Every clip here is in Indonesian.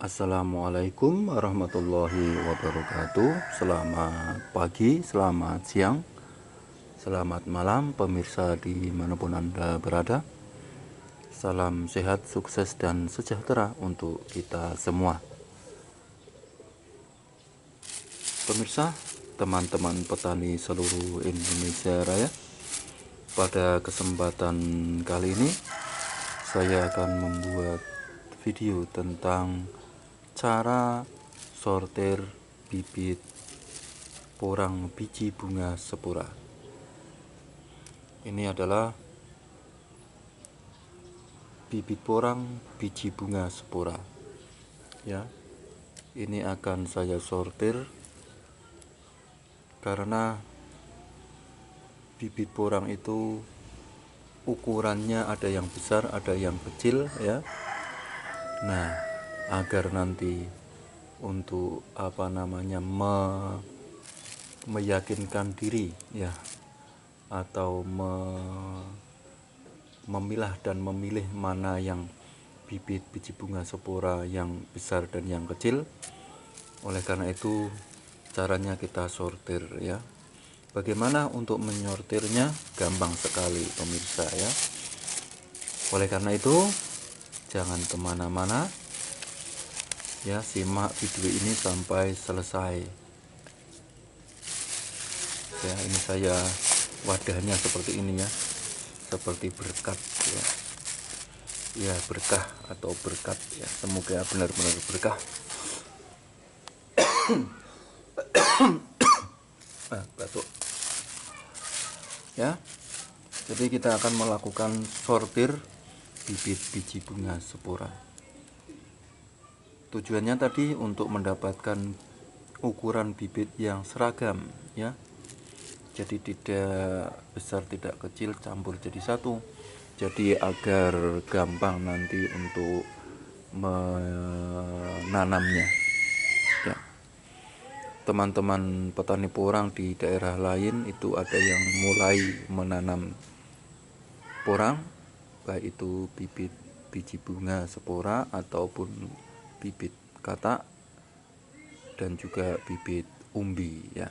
Assalamualaikum warahmatullahi wabarakatuh. Selamat pagi, selamat siang, selamat malam pemirsa dimanapun Anda berada. Salam sehat, sukses, dan sejahtera untuk kita semua. Pemirsa, teman-teman petani seluruh Indonesia Raya, pada kesempatan kali ini saya akan membuat video tentang cara sortir bibit porang biji bunga sepura. Ini adalah bibit porang biji bunga sepura. Ya, ini akan saya sortir karena bibit porang itu ukurannya ada yang besar, ada yang kecil, ya. Nah, agar nanti untuk meyakinkan diri, ya, atau memilah dan memilih mana yang bibit biji bunga sepura yang besar dan yang kecil. Oleh karena itu caranya kita sortir, ya. Bagaimana untuk menyortirnya? Gampang sekali pemirsa, ya. Oleh karena itu jangan kemana-mana, ya, simak video ini sampai selesai. Ya, ini saya wadahnya seperti ini, ya, seperti berkat, ya. Ya, berkah atau berkat, ya, semoga benar-benar berkah. Batuk, ya. Jadi kita akan melakukan sortir bibit biji bunga sepura. Tujuannya tadi untuk mendapatkan ukuran bibit yang seragam, ya. Jadi tidak besar tidak kecil, campur jadi satu. Jadi agar gampang nanti untuk menanamnya, ya. Teman-teman petani porang di daerah lain itu ada yang mulai menanam porang, baik itu bibit biji bunga sepura ataupun bibit katak dan juga bibit umbi, ya.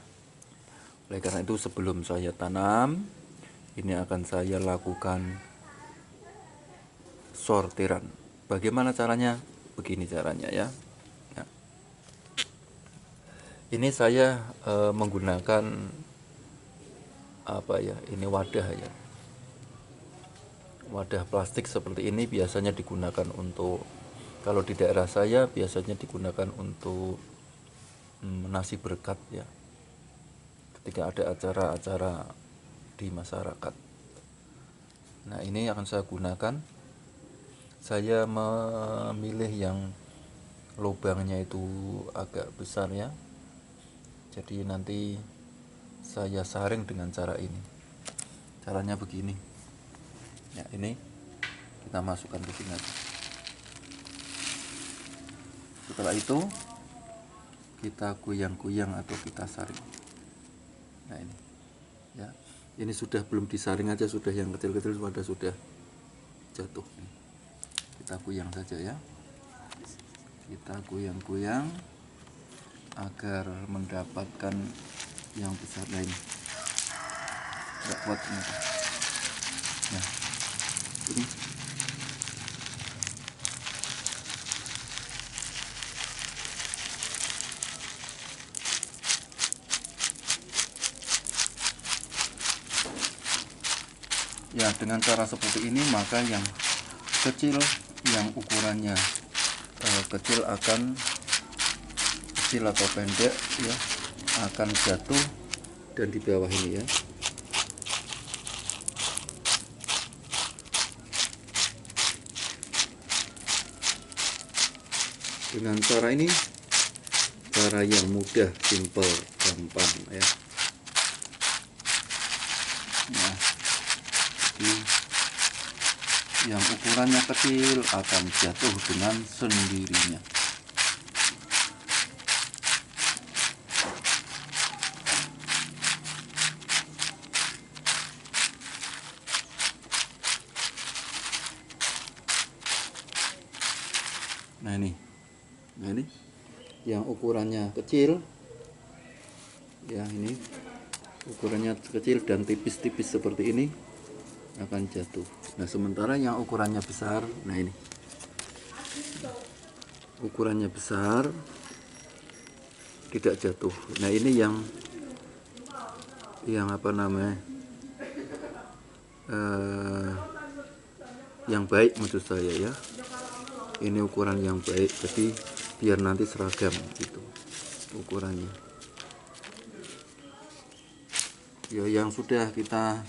Oleh karena itu sebelum saya tanam, ini akan saya lakukan sortiran. Bagaimana caranya? Begini caranya, ya. Ya. Ini saya menggunakan ini wadah, ya. Wadah plastik seperti ini biasanya digunakan untuk, kalau di daerah saya biasanya digunakan untuk nasi berkat, ya, ketika ada acara-acara di masyarakat. Nah, ini akan saya gunakan. Saya memilih yang lubangnya itu agak besar, ya. Jadi nanti saya saring dengan cara ini. Caranya begini. Ya, ini kita masukkan ke sini aja. Setelah itu kita goyang-goyang atau kita saring. Nah, ini, ya. Ini sudah belum disaring aja, sudah yang kecil-kecil sudah jatuh. Kita goyang saja, ya. Kita goyang-goyang agar mendapatkan yang besar lain. Enggak kuat ini. Nah, ini. Ya, dengan cara seperti ini maka yang kecil, yang ukurannya kecil atau pendek, ya, akan jatuh dan di bawah ini, ya. Dengan cara ini, cara yang mudah, simple, gampang, ya. Nah, yang ukurannya kecil akan jatuh dengan sendirinya. Nah, ini Nah ini yang ukurannya kecil ya, ini ukurannya kecil dan tipis-tipis seperti ini akan jatuh. Nah sementara yang ukurannya besar, nah ini ukurannya besar tidak jatuh. Nah ini yang apa namanya, yang baik maksud saya ya. Ini ukuran yang baik, jadi biar nanti seragam gitu ukurannya. Ya yang sudah kita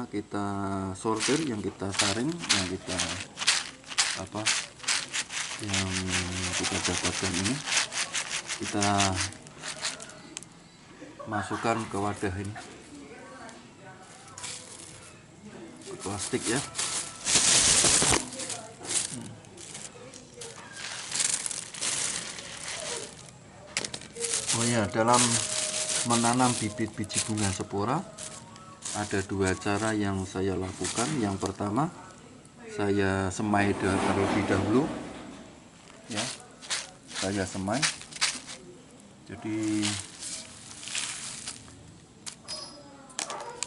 kita sortir, yang kita saring, yang kita yang kita dapatkan ini kita masukkan ke wadah ini, ke plastik ya. Oh ya, dalam menanam bibit biji bunga spora ada dua cara yang saya lakukan. Yang pertama, saya semai terlebih dahulu ya, saya semai. Jadi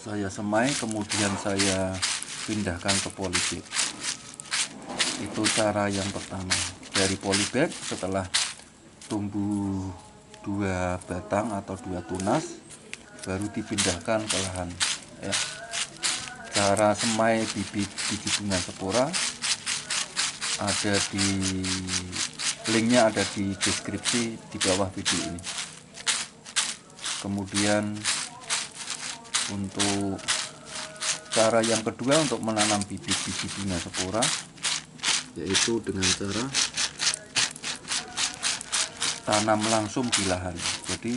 saya semai, kemudian saya pindahkan ke polybag. Itu cara yang pertama. Dari polybag setelah tumbuh 2 batang atau 2 tunas baru dipindahkan ke lahan ya. Cara semai bibit biji bunga spora ada di linknya, ada di deskripsi di bawah video ini. Kemudian untuk cara yang kedua untuk menanam bibit biji bunga spora yaitu dengan cara tanam langsung di lahan. Jadi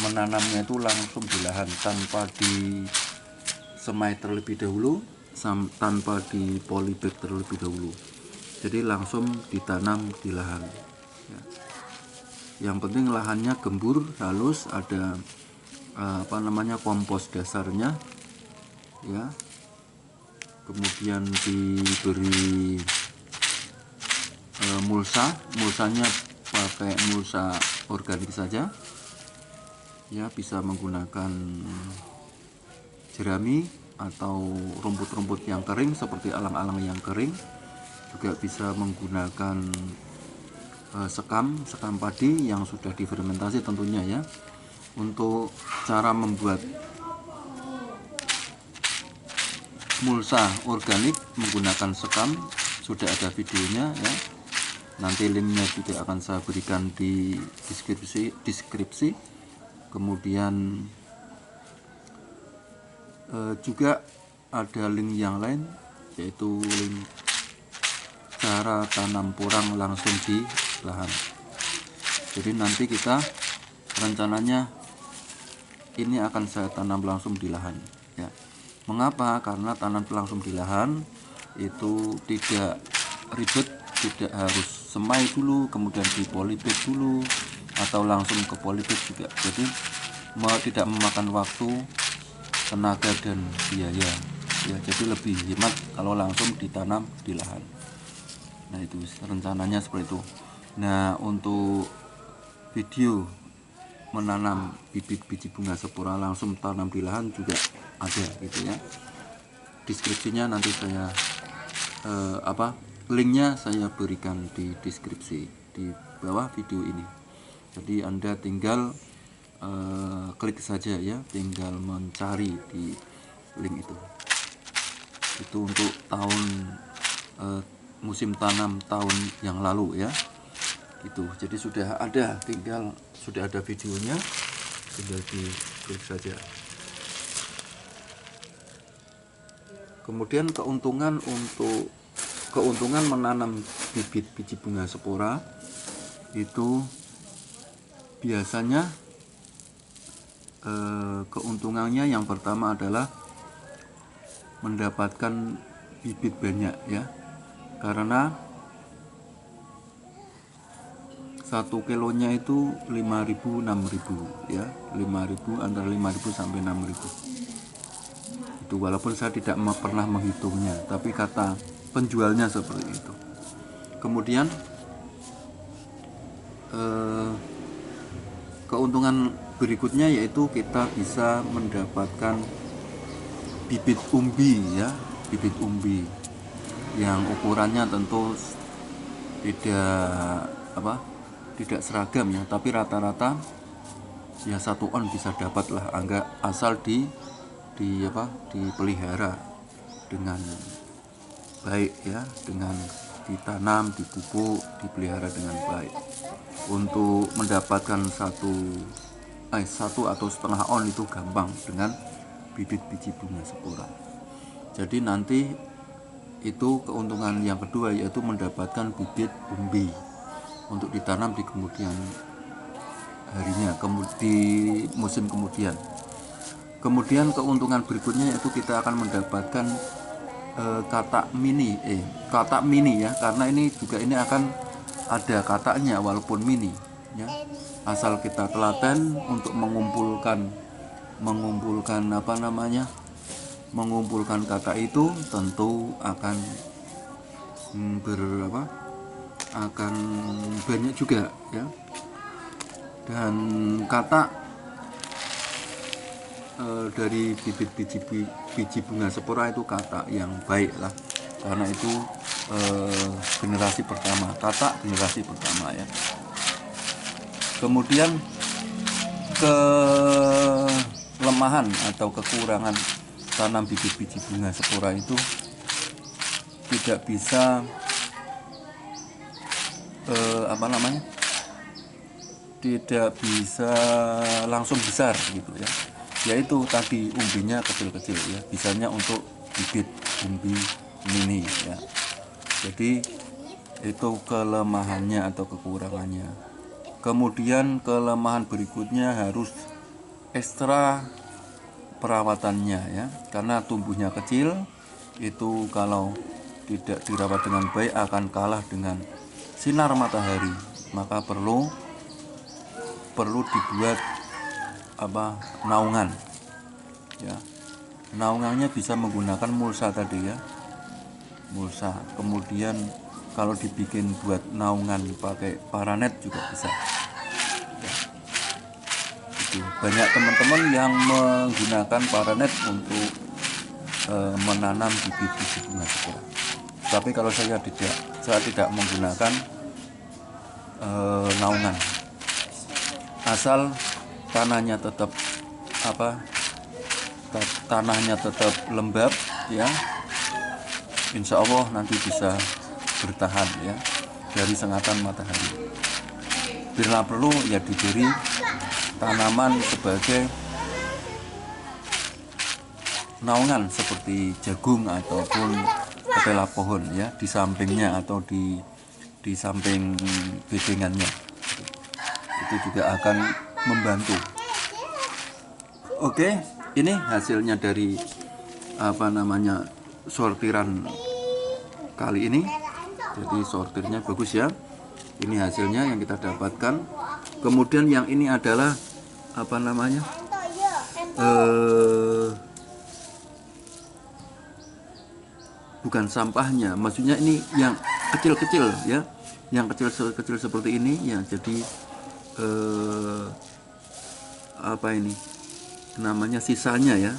menanamnya itu langsung di lahan tanpa disemai terlebih dahulu, tanpa di polybag terlebih dahulu. Jadi langsung ditanam di lahan ya. Yang penting lahannya gembur, halus, ada kompos dasarnya ya. Kemudian diberi mulsanya pakai mulsa organik saja ya, bisa menggunakan jerami atau rumput-rumput yang kering seperti alang-alang yang kering, juga bisa menggunakan sekam padi yang sudah difermentasi tentunya ya. Untuk cara membuat mulsa organik menggunakan sekam sudah ada videonya ya. Nanti linknya juga akan saya berikan di deskripsi. Kemudian juga ada link yang lain, yaitu link cara tanam porang langsung di lahan. Jadi nanti kita rencananya ini akan saya tanam langsung di lahan ya. Mengapa? Karena tanam langsung di lahan itu tidak ribet, tidak harus semai dulu kemudian di polybag dulu atau langsung ke polybag juga. Jadi tidak memakan waktu, tenaga dan biaya ya. Jadi lebih hemat kalau langsung ditanam di lahan. Nah itu rencananya seperti itu. Nah untuk video menanam bibit biji bunga spora langsung tanam di lahan juga ada gitu ya. Deskripsinya nanti saya linknya saya berikan di deskripsi di bawah video ini. Jadi Anda tinggal klik saja ya, tinggal mencari di link itu. Itu untuk tahun musim tanam tahun yang lalu ya. Gitu. Jadi sudah ada videonya, tinggal diklik saja. Kemudian keuntungan menanam bibit biji bunga spora itu biasanya keuntungannya yang pertama adalah mendapatkan bibit banyak ya, karena 1 kilonya itu 5.000 6.000 ya, 5.000 antara 5.000 sampai 6.000 itu, walaupun saya tidak pernah menghitungnya, tapi kata penjualnya seperti itu. Kemudian keuntungan berikutnya yaitu kita bisa mendapatkan bibit umbi ya, bibit umbi yang ukurannya tentu tidak tidak seragam ya, tapi rata-rata ya 1 on bisa dapat lah, asal dipelihara dengan baik ya, dengan ditanam, dipupuk, dipelihara dengan baik. Untuk mendapatkan 1 atau setengah on itu gampang dengan bibit biji bunga sepura. Jadi nanti itu keuntungan yang kedua yaitu mendapatkan bibit umbi untuk ditanam di kemudian harinya, di musim kemudian. Kemudian keuntungan berikutnya yaitu kita akan mendapatkan katak mini ya, karena ini akan ada kataknya walaupun mini ya. Asal kita telaten untuk mengumpulkan katak itu, tentu akan akan banyak juga ya. Dan katak dari bibit biji bunga sepura itu katak yang baik lah, karena itu generasi pertama, katak generasi pertama ya. Kemudian kelemahan atau kekurangan tanam bibit biji bunga sepura itu tidak bisa tidak bisa langsung besar gitu ya, yaitu tadi umbinya kecil-kecil ya, bisanya untuk bibit umbi mini ya. Jadi itu kelemahannya atau kekurangannya. Kemudian kelemahan berikutnya harus ekstra perawatannya ya, karena tumbuhnya kecil itu kalau tidak dirawat dengan baik akan kalah dengan sinar matahari, maka perlu dibuat naungan ya. Naungannya bisa menggunakan mulsa tadi ya, mulsa. Kemudian kalau dibikin buat naungan pakai paranet juga bisa ya. Itu banyak teman-teman yang menggunakan paranet untuk menanam bibit-bibit bunga sepura. Tapi kalau saya tidak menggunakan naungan, asal tanahnya tetap lembab ya, insya Allah nanti bisa bertahan ya dari sengatan matahari. Bila perlu ya diberi tanaman sebagai naungan seperti jagung ataupun ketela pohon ya, di sampingnya atau di samping bedengannya. Itu juga akan membantu. Oke, ini hasilnya dari sortiran kali ini. Jadi sortirnya bagus ya. Ini hasilnya yang kita dapatkan. Kemudian yang ini adalah bukan sampahnya, maksudnya ini yang kecil-kecil ya, yang kecil-kecil seperti ini ya. Jadi ini namanya sisanya ya,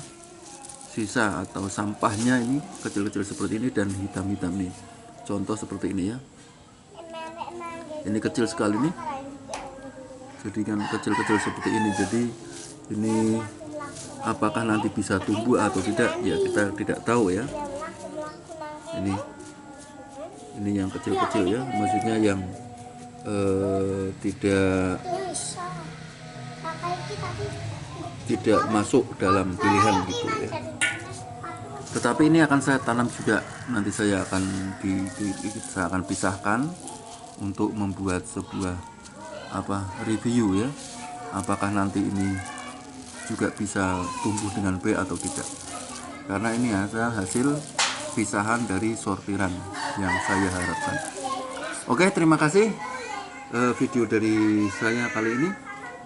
sisa atau sampahnya ini kecil-kecil seperti ini dan hitam-hitam nih. Contoh seperti ini ya, ini kecil sekali nih, jadi kan kecil-kecil seperti ini. Jadi ini apakah nanti bisa tumbuh atau tidak ya, kita tidak tahu ya. Ini yang kecil-kecil ya, maksudnya yang tidak masuk dalam pilihan gitu ya. Tetapi ini akan saya tanam juga, nanti saya akan pisahkan untuk membuat sebuah review ya, apakah nanti ini juga bisa tumbuh dengan baik atau tidak, karena ini adalah hasil pisahan dari sortiran yang saya harapkan. Oke, terima kasih video dari saya kali ini.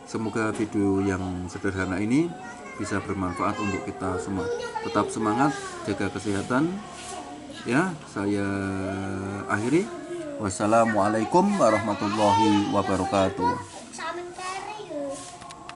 Semoga video yang sederhana ini bisa bermanfaat untuk kita semua. Tetap semangat, jaga kesehatan ya. Saya akhiri. Wassalamualaikum warahmatullahi wabarakatuh.